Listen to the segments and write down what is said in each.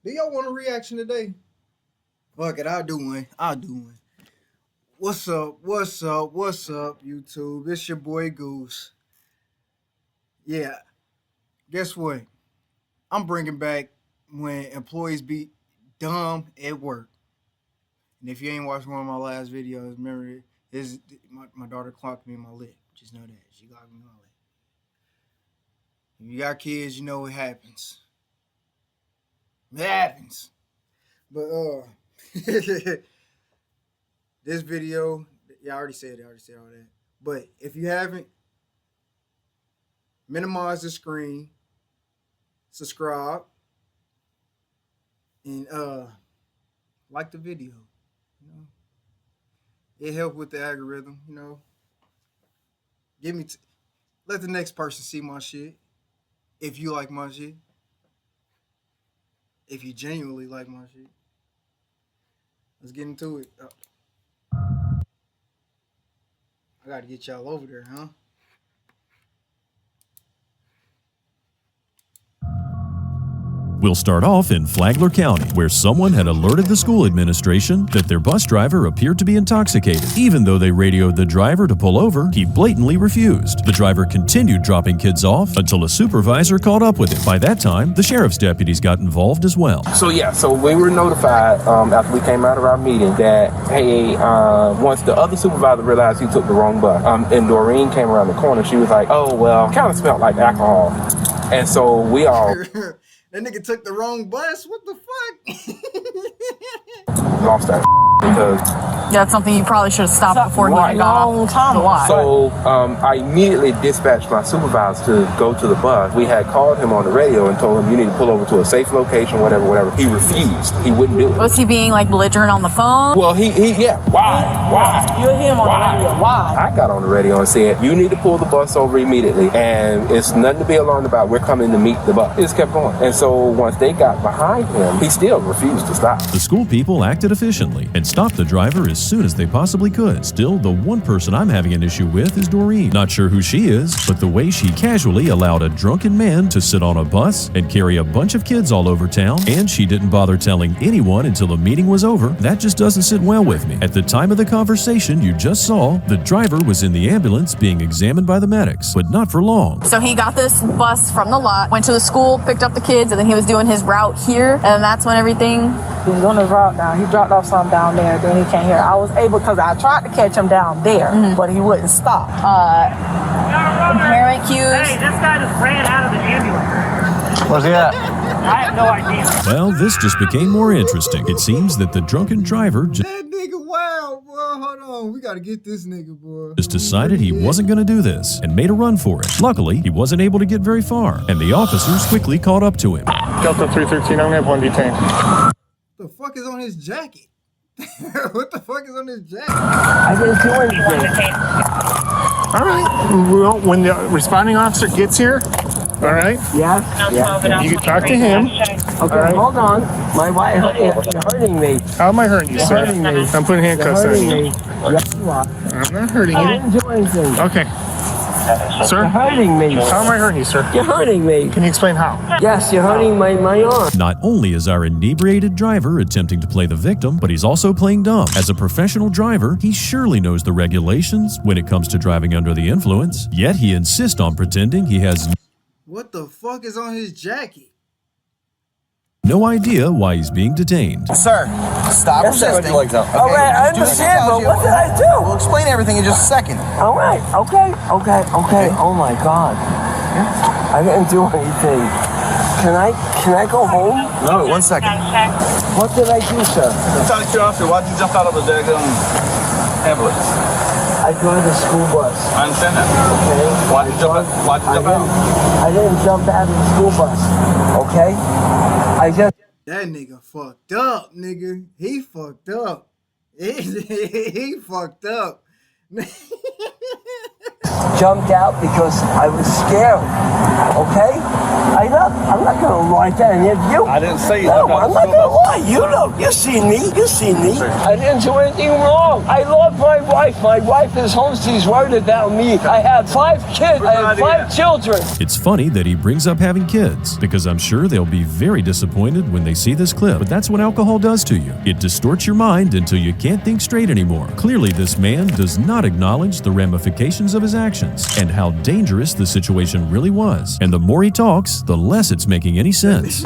Do y'all want a reaction today? Fuck it, I'll do one. What's up, YouTube? It's your boy Goose. Yeah, guess what? I'm bringing back when employees be dumb at work. And if you ain't watched one of my last videos, remember this, my daughter clocked me in my lip. Just know that. She clocked me in my lip. If you got kids, you know what happens. It happens. But this video, yeah, I already said all that. But if you haven't, minimize the screen, subscribe, and like the video. You know, it helps with the algorithm. You know, let the next person see my shit. If you like my shit, if you genuinely like my shit, let's get into it. I gotta get y'all over there, huh? We'll start off in Flagler County, where someone had alerted the school administration that their bus driver appeared to be intoxicated. Even though they radioed the driver to pull over, he blatantly refused. The driver continued dropping kids off until a supervisor caught up with him. By that time, the sheriff's deputies got involved as well. So we were notified after we came out of our meeting that, hey, once the other supervisor realized he took the wrong bus, and Doreen came around the corner, she was like, oh, well, kind of smelled like alcohol. And so we all... That nigga took the wrong bus? What the fuck? lost that because... Yeah, that's something you probably should have stopped before he got off. So I immediately dispatched my supervisor to go to the bus. We had called him on the radio and told him you need to pull over to a safe location, whatever. He refused. He wouldn't do it. Was he being like belligerent on the phone? Well, yeah. Why? You're him on the radio. Why? I got on the radio and said, you need to pull the bus over immediately. And it's nothing to be alarmed about. We're coming to meet the bus. It just kept going. And so once they got behind him, he still refused to stop. The school people acted efficiently and stopped the driver as soon as they possibly could. Still, the one person I'm having an issue with is Doreen. Not sure who she is, but the way she casually allowed a drunken man to sit on a bus and carry a bunch of kids all over town, and she didn't bother telling anyone until the meeting was over, that just doesn't sit well with me. At the time of the conversation you just saw, the driver was in the ambulance being examined by the medics, but not for long. So he got this bus from the lot, went to the school, picked up the kids, and then he was doing his route here, and that's when everything... He was on his route now. He dropped off something down there, then he came here. I was able, because I tried to catch him down there, but he wouldn't stop. Parent cues. Hey, this guy just ran out of the ambulance. Where's he at? I have no idea. Well, this just became more interesting. It seems that the drunken driver That nigga wild, boy. Hold on. We gotta get this nigga, boy. just decided he wasn't going to do this and made a run for it. Luckily, he wasn't able to get very far, and the officers quickly caught up to him. Delta 313, I'm gonna have one detained. What the fuck is on his jacket? What the fuck is on his jacket? I didn't do anything. All right. Well, when the responding officer gets here, all right, Yes? Yeah. you can talk to him. Okay, right. hold on. My wife, you're hurting me. How am I hurting you, You're sir? hurting me. I'm putting You're handcuffs on hurting you. me. Yes, you are. I'm not hurting I you. didn't do anything. Okay. You're Sir, hurting me. how am I hurting you, sir? You're hurting me. Can you explain how? Yes, you're hurting my arm. Not only is our inebriated driver attempting to play the victim, but he's also playing dumb. As a professional driver, he surely knows the regulations when it comes to driving under the influence, yet he insists on pretending he has What the fuck is on his jacket? no idea why he's being detained. Sir, stop resisting. All right, I understand, but what did I We'll do? explain everything in just a second. All right, okay. Oh my God. I didn't do anything. Can I go home? No, 1 second. What did I do, sir? Out of curiosity, why'd you jump out of the daggone ambulance? I drive a school bus. I understand that. Okay. Why'd you jump out? I didn't jump out of the school bus. Okay. That nigga fucked up, nigga. He fucked up. He fucked up. jumped out because I was scared. Okay? I'm not gonna lie to any of you. I didn't say you. No, I'm not gonna lie. You know, you seen me. You seen me. I didn't do anything wrong. I love my wife. My wife is home. She's worried about me. I have 5 kids. I have 5 children. It's funny that he brings up having kids, because I'm sure they'll be very disappointed when they see this clip. But that's what alcohol does to you. It distorts your mind until you can't think straight anymore. Clearly, this man does not acknowledge the ramifications of his actions and how dangerous the situation really was. And the more he talks, the less it's making any sense.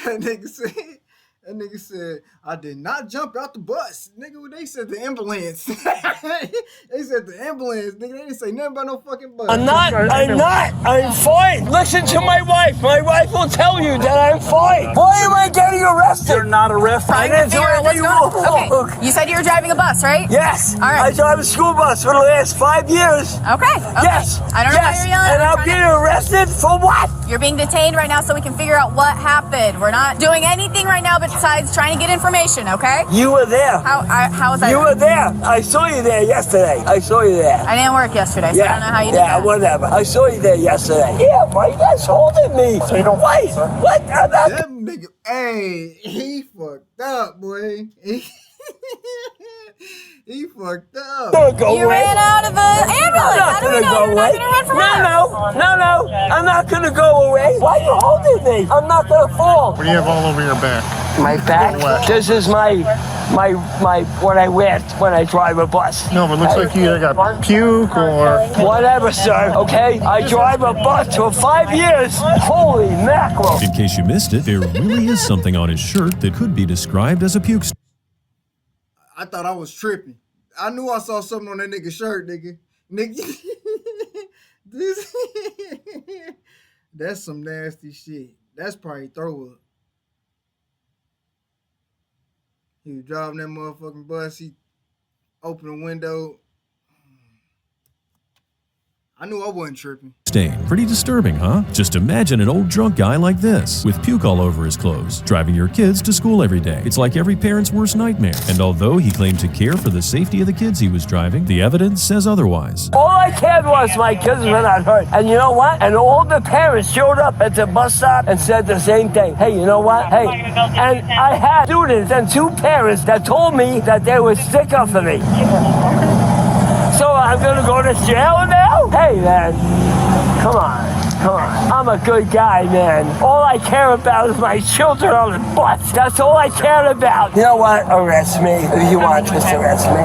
That nigga said, I did not jump out the bus. Nigga, they said the ambulance. They said the ambulance. Nigga, they didn't say nothing about no fucking bus. I'm fine. Listen to my wife. My wife will tell you that I'm fine. Why am I getting arrested? You're not arrested. I didn't do anything wrong. Okay. You said you were driving a bus, right? Yes. All right. I drive a school bus for the last 5 years. Okay. Yes. I don't know why you're yelling. And I'm getting arrested for what? You're being detained right now so we can figure out what happened. We're not doing anything right now besides trying to get information, okay? You were there. How was I? You were there. I saw you there yesterday. I saw you there. I didn't work yesterday, so I don't know how you did Yeah, that. whatever. I saw you there yesterday. Yeah, why you guys holding me? So you don't wait. What? I'm not. That nigga, hey, he fucked up, boy. He fucked up. You ran out of the ambulance. How do we know you're not going to run from us? No. I'm not going to go away. Why are you holding me? I'm not going to fall. What do you have all over your back? My back? This is my what I wear when I drive a bus. No, but it looks like you either got puke or... Whatever, sir. Okay? I drive a bus for 5 years. Holy mackerel. In case you missed it, there really is something on his shirt that could be described as a puke stain. I thought I was tripping. I knew I saw something on that nigga's shirt, nigga. This, that's some nasty shit. That's probably throw up. He was driving that motherfucking bus. He opened the window. I knew I wasn't tripping. Pretty disturbing, huh? Just imagine an old drunk guy like this, with puke all over his clothes, driving your kids to school every day. It's like every parent's worst nightmare. And although he claimed to care for the safety of the kids he was driving, the evidence says otherwise. All I cared was my kids were not hurt. And you know what? And all the parents showed up at the bus stop and said the same thing. Hey, you know what? Hey. And I had students and 2 parents that told me that they would stick up for me. So I'm gonna go to jail now? Hey, man. Come on. I'm a good guy, man. All I care about is my children on the bus. That's all I care about. You know what? Arrest me. If you want, just arrest me.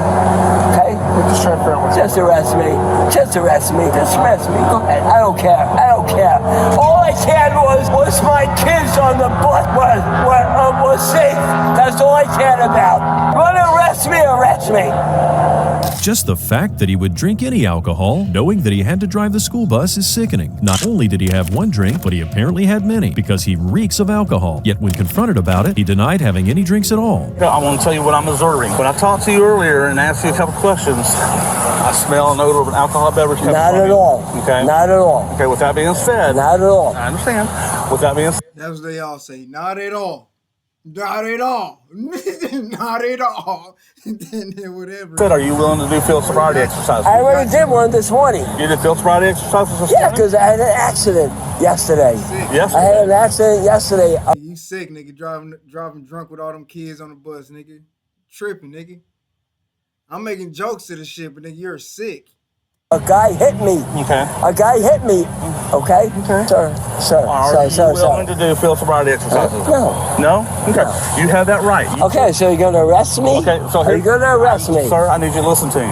Okay? Just arrest me. Just arrest me. Just arrest me. Go ahead. I don't care. All I cared was my kids on the bus were safe. That's all I cared about. You want to arrest me? Arrest me. Just the fact that he would drink any alcohol, knowing that he had to drive the school bus, is sickening. Not only did he have one drink, but he apparently had many, because he reeks of alcohol. Yet when confronted about it, he denied having any drinks at all. I want to tell you what I'm observing. When I talked to you earlier and asked you a couple questions, I smell an odor of an alcohol beverage. Not at all. Okay. Not at all. Okay, with that being said. Not at all. I understand. With that being said. That's what they all say. Not at all. Not at all. Not at all. Then whatever. Are you willing to do field sobriety exercises? I already did one this morning. You did field sobriety exercises this morning? Because I had an accident yesterday. Yes. I had an accident yesterday. You sick, nigga, driving drunk with all them kids on the bus, nigga. Tripping, nigga. I'm making jokes to this shit, but nigga, you're sick. A guy hit me. Okay. A guy hit me. Okay? Sir. Are you willing to do field sobriety exercises? No. Okay. You have that right. Okay, so you're going to arrest me? Okay, so are you going to arrest me? Sir, I need you to listen to me.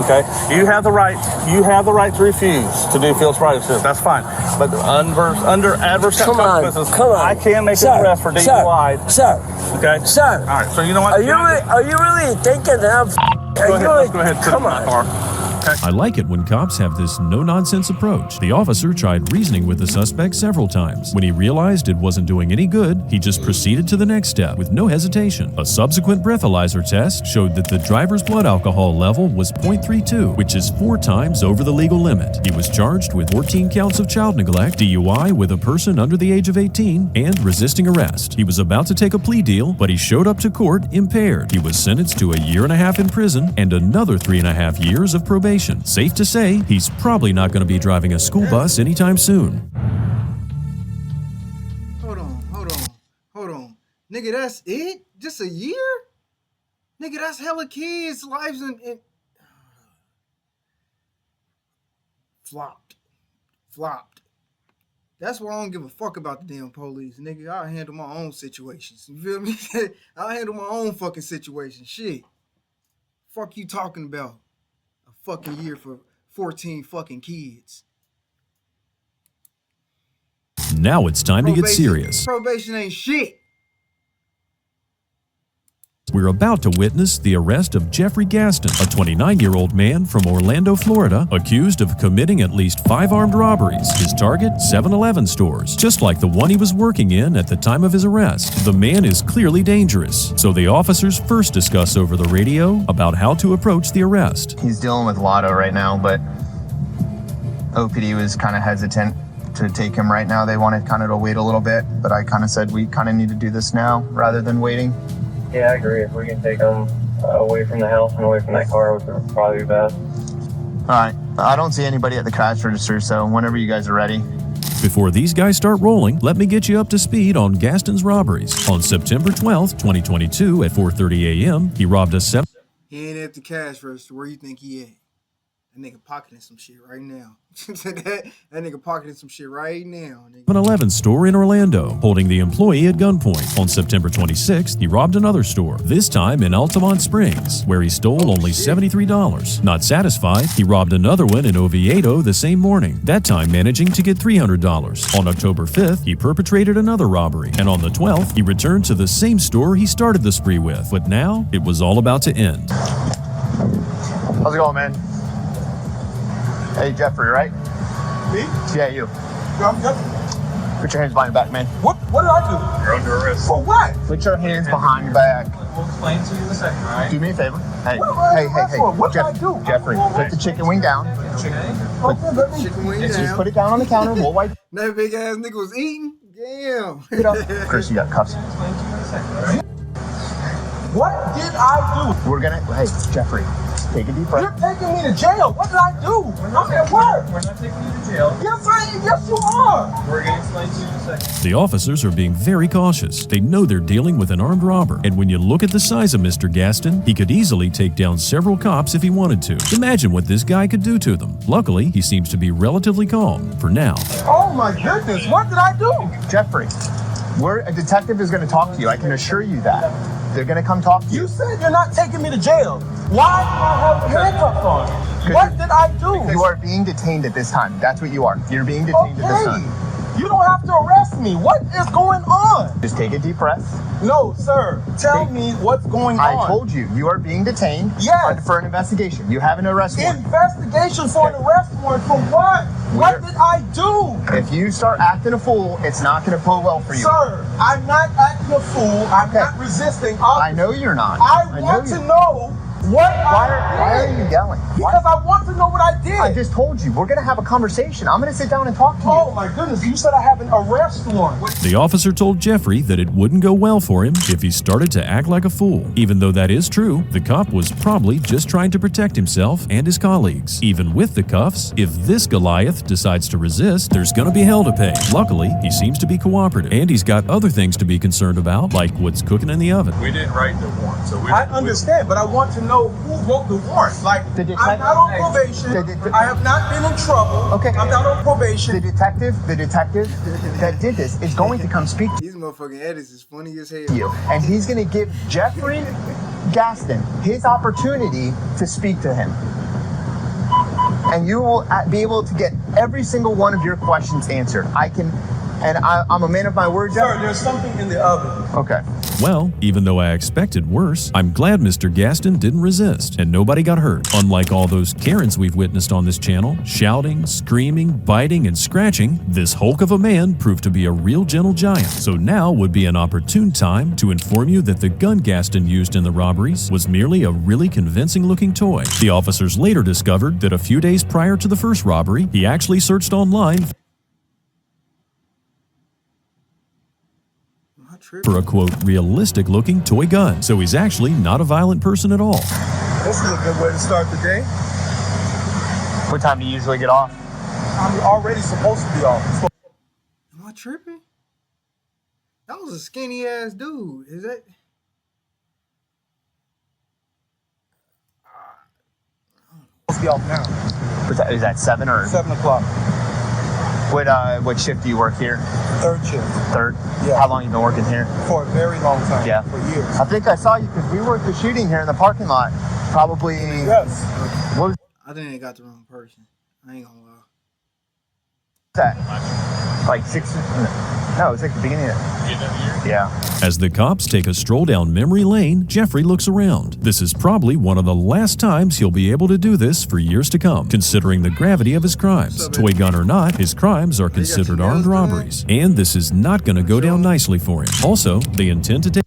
Okay? You have the right to refuse to do field sobriety exercises. That's fine. But under adverse consequences, I can make an arrest for DUI. Sir. Okay? Sir. All right, so you know what? Are you really thinking that I'm... Let's go ahead and come on. I like it when cops have this no-nonsense approach. The officer tried reasoning with the suspect several times. When he realized it wasn't doing any good, he just proceeded to the next step with no hesitation. A subsequent breathalyzer test showed that the driver's blood alcohol level was 0.32, which is 4 times over the legal limit. He was charged with 14 counts of child neglect, DUI with a person under the age of 18, and resisting arrest. He was about to take a plea deal, but he showed up to court impaired. He was sentenced to 1.5 years in prison and another 3.5 years of probation. situation. Safe to say, he's probably not going to be driving a school bus anytime soon. Hold on. Nigga, that's it? Just a year? Nigga, that's hella kids' lives and flopped. That's why I don't give a fuck about the damn police, nigga. I'll handle my own situations. You feel me? I'll handle my own fucking situation. Shit. Fuck you talking about? A fucking year for 14 fucking kids. Now it's time to get serious. Probation ain't shit. We're about to witness the arrest of Jeffrey Gaston, a 29-year-old man from Orlando, Florida, accused of committing at least 5 armed robberies. His target, 7-Eleven stores, just like the one he was working in at the time of his arrest. The man is clearly dangerous, so the officers first discuss over the radio about how to approach the arrest. He's dealing with Lotto right now, but OPD was kind of hesitant to take him right now. They wanted kind of to wait a little bit, but I kind of said we kind of need to do this now rather than waiting. Yeah, I agree. If we can take them away from the house and away from that car, it would probably be best. All right. I don't see anybody at the cash register, so whenever you guys are ready. Before these guys start rolling, let me get you up to speed on Gaston's robberies. On September 12th, 2022 at 4:30 a.m., he robbed a He ain't at the cash register. Where you think he at? That nigga pocketing some shit right now. that nigga pocketing some shit right now. 7-Eleven store in Orlando, holding the employee at gunpoint. On September 26th, he robbed another store, this time in Altamont Springs, where he stole only $73. Not satisfied, he robbed another one in Oviedo the same morning, that time managing to get $300. On October 5th, he perpetrated another robbery, and on the 12th, he returned to the same store he started the spree with, but now it was all about to end. How's it going, man? Hey, Jeffrey, right? Me? Yeah, you. I'm Jeffrey. Put your hands behind your back, man. What did I do? You're under arrest. For what? Put your hands behind your back. We'll explain to you in a second, all right? Do me a favor. Hey, hey. What did I do? Jeffrey, put the chicken wing down. Chicken wing Just down. put it down on the counter. We'll wipe That big ass nigga was eating? Damn. it up. Chris, you got cuffs. What did I do? We're gonna, hey, Jeffrey, take a deep breath. You're taking me to jail. What did I do? I'm at work. We're not taking you to jail. Yes, you are. We're going to explain to you in a second. The officers are being very cautious. They know they're dealing with an armed robber, and when you look at the size of Mr. Gaston, he could easily take down several cops if he wanted to. Imagine what this guy could do to them. Luckily, he seems to be relatively calm, for now. Oh my goodness, what did I do? Jeffrey, a detective is gonna talk to you. I can assure you that. They're gonna come talk to you. You said you're not taking me to jail. Why do I have handcuffs on? What did I do? You are being detained at this time. That's what you are. You're being detained at this time. You don't have to arrest me. What is going on? Just take a deep breath. No, sir. Tell me what's going on. I told you, you are being detained for an investigation. You have an arrest warrant. Investigation for an arrest warrant for what? What did I do? If you start acting a fool, it's not going to bode well for you. Sir, I'm not acting a fool. I'm not resisting. I know you're not. I want to know what Why are you yelling? Because I want to know what I did. I just told you, we're going to have a conversation. I'm going to sit down and talk to you. Oh my goodness, you said I have an arrest warrant. The officer told Jeffrey that it wouldn't go well for him if he started to act like a fool. Even though that is true, the cop was probably just trying to protect himself and his colleagues. Even with the cuffs, if this Goliath decides to resist, there's gonna be hell to pay. Luckily, he seems to be cooperative, and he's got other things to be concerned about, like what's cooking in the oven. We didn't write the warrant, so I understand, but I want to know who wrote the warrant. Like, I'm not on probation. I have not been in trouble. Okay. I'm not on probation. The detective that did this is going to come speak to These motherfucking edits is funny as hell. you, and he's going to give Jeffrey Gaston his opportunity to speak to him. And you will be able to get every single one of your questions answered. I'm a man of my word, Jeffrey. Sir, there's something in the oven. Okay. Well, even though I expected worse, I'm glad Mr. Gaston didn't resist and nobody got hurt. Unlike all those Karens we've witnessed on this channel, shouting, screaming, biting, and scratching, this hulk of a man proved to be a real gentle giant. So now would be an opportune time to inform you that the gun Gaston used in the robberies was merely a really convincing looking toy. The officers later discovered that a few days prior to the first robbery, he actually searched online for a, quote, realistic-looking toy gun. So he's actually not a violent person at all. This is a good way to start the day. What time do you usually get off? I'm already supposed to be off. Am I tripping? That was a skinny ass dude. Is that? Supposed to be off now. Is that 7 or 7 o'clock? What shift do you work here? Third shift. Third? Yeah. How long you been working here? For a very long time. Yeah. For years. I think I saw you because we were at the shooting here in the parking lot. Probably. Yes. What was I think they got the wrong person. I ain't gonna lie. that? Like 6? No, it's like the beginning of it. Yeah. As the cops take a stroll down memory lane, Jeffrey looks around. This is probably one of the last times he'll be able to do this for years to come, considering the gravity of his crimes. Toy gun or not, his crimes are considered armed robberies, and this is not going to go down nicely for him. Also, they intend to take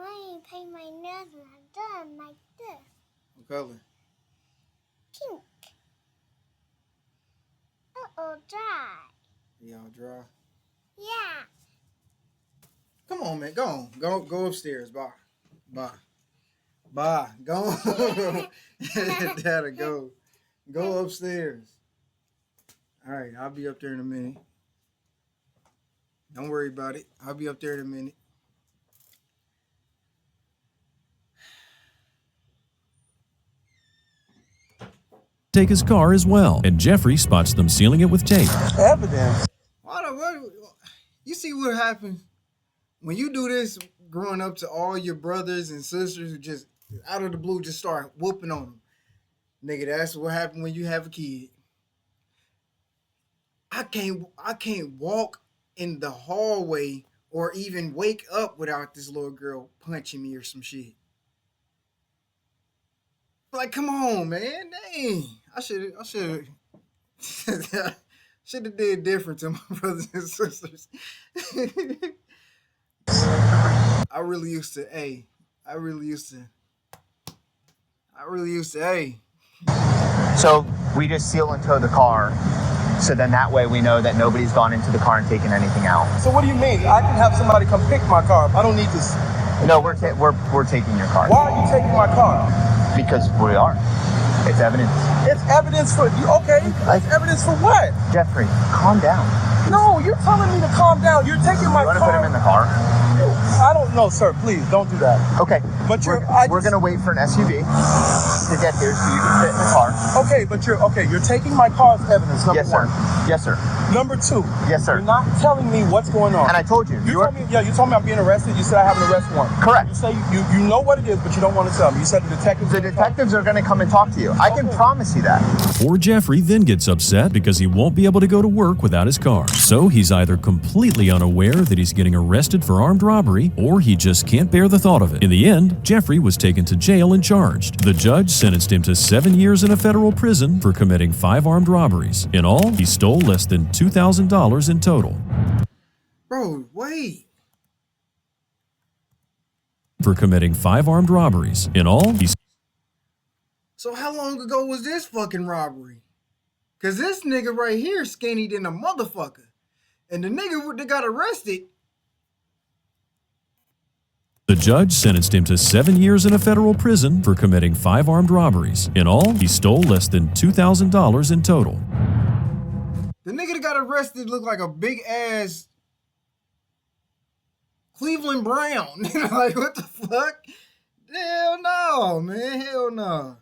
I ain't paint my nails and I'm done like this. What color? Pink. Uh-oh, dry. Y'all dry. Yeah. Come on, man. Go on. Go upstairs. Bye. Go on. Daddy, go. Go upstairs. All right, I'll be up there in a minute. Don't worry about it. I'll be up there in a minute. take his car as well, and Jeffrey spots them sealing it with tape. Evidence. You see what happens when you do this growing up to all your brothers and sisters who just out of the blue just start whooping on them. Nigga, that's what happened when you have a kid. I can't walk in the hallway or even wake up without this little girl punching me or some shit. Like, come on, man. Dang. I should have did different to my brothers and sisters. I really used to. So we just seal and tow the car, so then that way we know that nobody's gone into the car and taken anything out. So what do you mean? I can have somebody come pick my car. I don't need this. No, we're taking your car. Why are you taking my car? Because we are. It's evidence. It's evidence for you. Okay. It's evidence for what? Jeffrey, calm down. No, you're telling me to calm down. You're taking my car. You want to put him in the car? I don't know, sir. Please don't do that. Okay. But we're going to wait for an SUV to get here so you can fit in the car. Okay, but you're taking my car as evidence. Number yes, sir. one. Yes, sir. Number two. Yes, sir. You're not telling me what's going on. And I told you. You told me I'm being arrested. You said I have an arrest warrant. Correct. You say you know what it is, but you don't want to tell me. You said the detectives are going to come and talk to you. I can promise you that. Poor Jeffrey then gets upset because he won't be able to go to work without his car. So he's either completely unaware that he's getting arrested for armed robbery, or he just can't bear the thought of it. In the end, Jeffrey was taken to jail and charged. The judge sentenced him to 7 years in a federal prison for committing 5 armed robberies. In all, he stole less than $2,000 in total. Bro, wait. For committing 5 armed robberies. In all, So how long ago was this fucking robbery? Cause this nigga right here skinny than a motherfucker. And the nigga that got arrested. The judge sentenced him to 7 years in a federal prison for committing 5 armed robberies. In all, he stole less than $2,000 in total. The nigga that got arrested looked like a big ass Cleveland Brown. Like, what the fuck? Hell no, man. Hell no.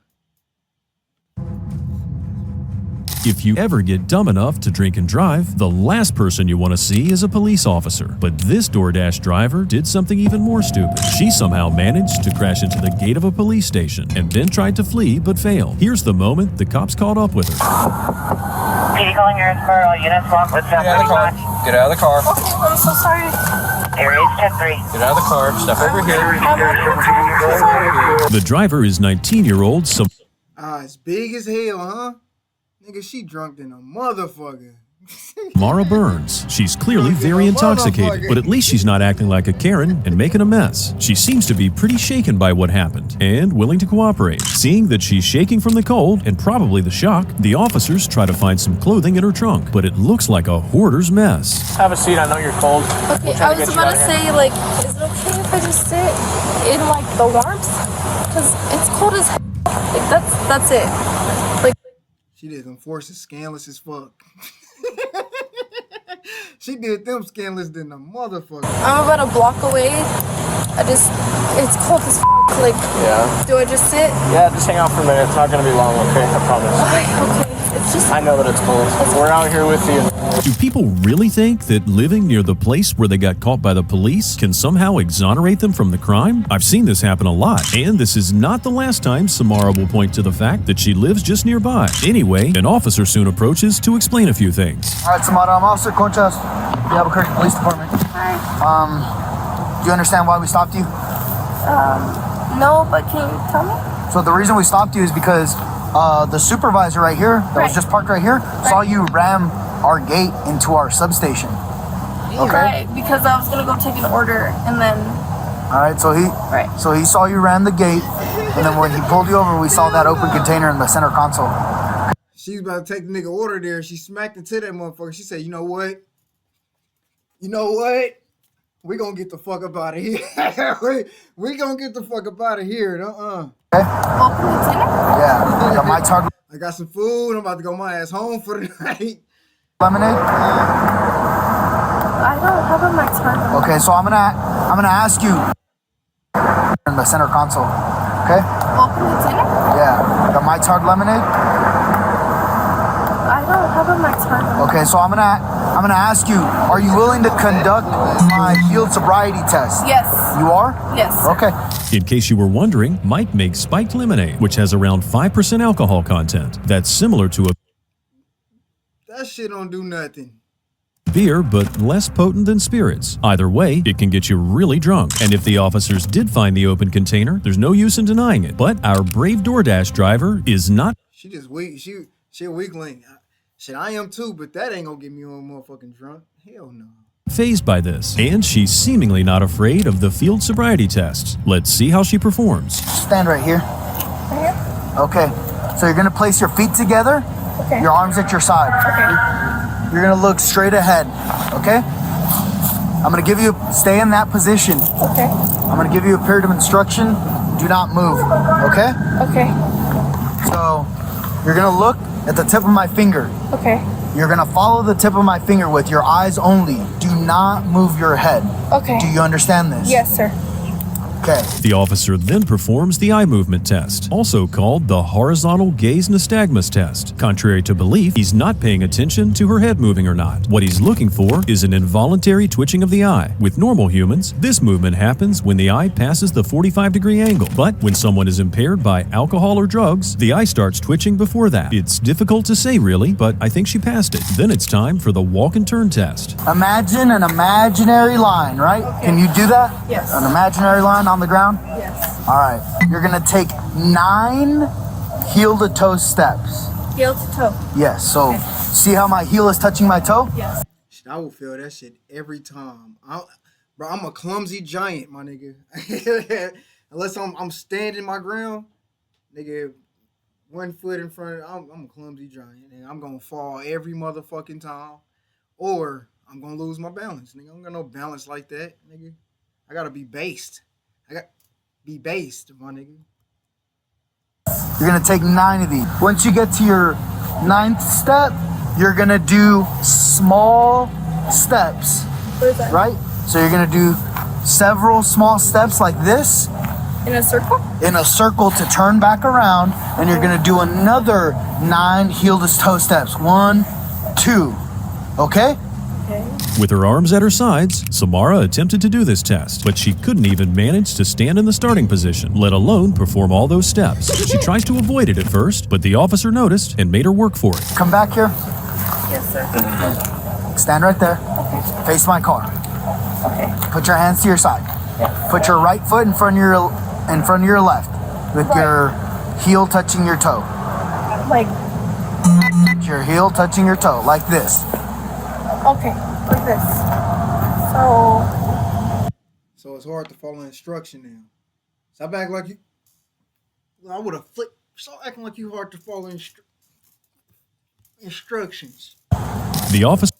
If you ever get dumb enough to drink and drive, the last person you want to see is a police officer. But this DoorDash driver did something even more stupid. She somehow managed to crash into the gate of a police station and then tried to flee but failed. Here's the moment the cops caught up with her. PD calling your for all units, walk with Get out of the car. Get out of the car. Oh, I'm so sorry. Area 10-3. Get out of the car. Step over here. The driver is 19-year-old. It's big as hell, huh? Nigga, she drunk than a motherfucker. Mara Burns. She's clearly very intoxicated, but at least she's not acting like a Karen and making a mess. She seems to be pretty shaken by what happened and willing to cooperate. Seeing that she's shaking from the cold and probably the shock, the officers try to find some clothing in her trunk, but it looks like a hoarder's mess. Have a seat. I know you're cold. Okay, I was about to say, like, is it okay if I just sit in, like, the warmth? Because it's cold as hell. Like, that's it. Like, she did them forces scandalous as fuck. She did them scandalous than a motherfucker. I'm about a block away. It's cold as fuck. Like, yeah. Do I just sit? Yeah, just hang out for a minute. It's not gonna be long, okay? I promise. Okay. It's just. I know that it's cold. We're out here with you. Do people really think that living near the place where they got caught by the police can somehow exonerate them from the crime? I've seen this happen a lot, and this is not the last time Samara will point to the fact that she lives just nearby. Anyway, an officer soon approaches to explain a few things. All right, Samara, I'm Officer Conchas, the Albuquerque Police Department. Hi. Do you understand why we stopped you? No, but can you tell me? So the reason we stopped you is because the supervisor right here, that was just parked right here, saw you ram our gate into our substation. Okay. Right, because I was gonna go take an order and then. All right, so he saw you ram the gate, and then when he pulled you over, we saw that open container in the center console. She's about to take the nigga order there. She smacked into that motherfucker. She said, "You know what? We gonna get the fuck up out of here. we gonna get the fuck up out of here. Okay. Open container? Yeah. Got my target. I got some food. I'm about to go my ass home for the night. Lemonade? I don't have a max target. Okay, so I'm gonna ask you in the center console. Okay? Open container? Yeah. Got my target lemonade? I don't have a max target. Okay, so I'm gonna ask you, are you willing to conduct my field sobriety test? Yes. You are? Yes. Okay. In case you were wondering, Mike makes spiked lemonade, which has around 5% alcohol content. That's similar to a That shit don't do nothing. beer, but less potent than spirits. Either way, it can get you really drunk. And if the officers did find the open container, there's no use in denying it. But our brave DoorDash driver is not. She just weak. She a weakling. Shit, I am too, but that ain't gonna get me on motherfucking drunk. Hell no. Fazed by this, and she's seemingly not afraid of the field sobriety tests. Let's see how she performs. Stand right here. Right here? Okay. So you're gonna place your feet together. Okay. Your arms at your side. Okay. You're gonna look straight ahead. Okay? I'm gonna give you, stay in that position. Okay. I'm gonna give you a period of instruction. Do not move. Okay? Okay. So you're gonna look at the tip of my finger. Okay. You're gonna follow the tip of my finger with your eyes only. Do not move your head. Okay. Do you understand this? Yes, sir. Okay. The officer then performs the eye movement test, also called the horizontal gaze nystagmus test. Contrary to belief, he's not paying attention to her head moving or not. What he's looking for is an involuntary twitching of the eye. With normal humans, this movement happens when the eye passes the 45-degree angle. But when someone is impaired by alcohol or drugs, the eye starts twitching before that. It's difficult to say really, but I think she passed it. Then it's time for the walk and turn test. Imagine an imaginary line, right? Okay. Can you do that? Yes. An imaginary line on the ground? Yes. All right. You're gonna take 9 heel-to-toe steps. Heel to toe. Yes. So Okay. see how my heel is touching my toe? Yes. Shit, I will feel that shit every time. Bro, I'm a clumsy giant, my nigga. Unless I'm standing my ground, nigga, 1 foot in front of, I'm a clumsy giant, and I'm gonna fall every motherfucking time, or I'm gonna lose my balance, nigga. I don't got no balance like that, nigga. I gotta be based. Be based, my nigga. You're gonna take 9 of these. Once you get to your 9th step, you're gonna do small steps. What is that? Right? So you're gonna do several small steps like this. In a circle? In a circle to turn back around, and you're gonna do another 9 heel-to-toe steps. 1, 2. Okay? With her arms at her sides, Samara attempted to do this test, but she couldn't even manage to stand in the starting position, let alone perform all those steps. She tries to avoid it at first, but the officer noticed and made her work for it. Come back here. Yes, sir. Stand right there. Okay. Face my car. Okay. Put your hands to your side. Put your right foot in front of your left, with your heel touching your toe. Like. Your heel touching your toe, like this. Okay, like this. So it's hard to follow instruction now. Stop acting like you. I would have flipped. Stop acting like you hard to follow instructions. The officer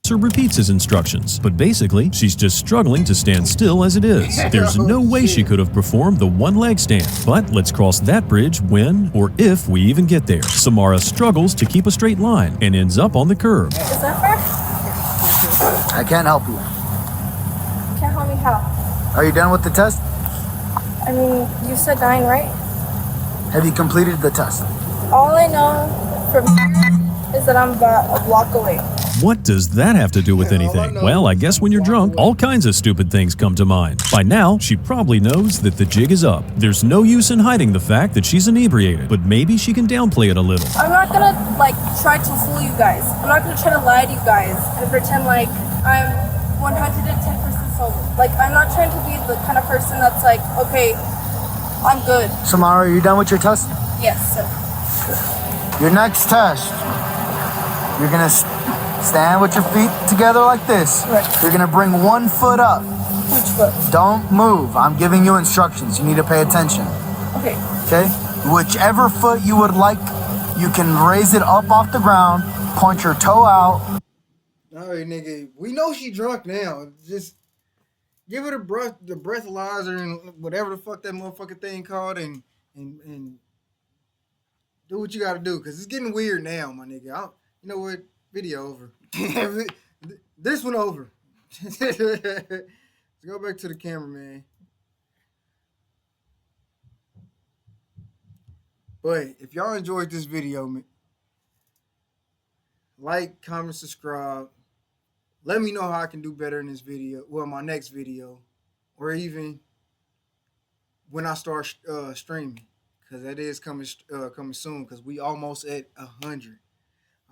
repeats his instructions, but basically, she's just struggling to stand still as it is. There's no way she could have performed the one-leg stand, but let's cross that bridge when or if we even get there. Samara struggles to keep a straight line and ends up on the curb. Is that fair? I can't help you. Can't help me how? Are you done with the test? I mean, you said 9, right? Have you completed the test? All I know from here is that I'm about a block away. What does that have to do with anything? Well, I guess when you're drunk, all kinds of stupid things come to mind. By now, she probably knows that the jig is up. There's no use in hiding the fact that she's inebriated, but maybe she can downplay it a little. I'm not gonna, try to fool you guys. I'm not gonna try to lie to you guys and pretend like I'm 110% sober. I'm not trying to be the kind of person that's like, okay, I'm good. Samara, are you done with your test? Yes, sir. Your next test, you're gonna stand with your feet together like this. Right. You're gonna bring one foot up. Which foot? Don't move. I'm giving you instructions. You need to pay attention. Okay. Okay? Whichever foot you would like, you can raise it up off the ground, point your toe out. All right, nigga. We know she drunk now. Just give her the breathalyzer and whatever the fuck that motherfucking thing called, and do what you gotta do, cause it's getting weird now, my nigga. You know what? Video over. This one over. Let's go back to the camera, man. But if y'all enjoyed this video, man, like, comment, subscribe. Let me know how I can do better in this video. Well, my next video, or even when I start streaming, because that is coming soon. Because we almost at 100.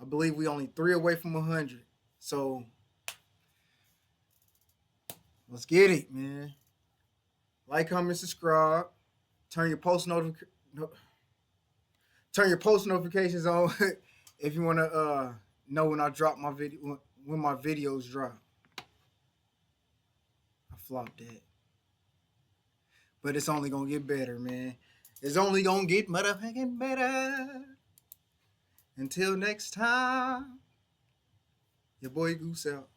I believe we only 3 away from 100. So let's get it, man. Like, comment, subscribe. Turn your post notifications on if you want to know when I drop my video, when my videos drop. I flopped that. But it's only going to get better, man. It's only going to get motherfucking better. Until next time, your boy Goose out.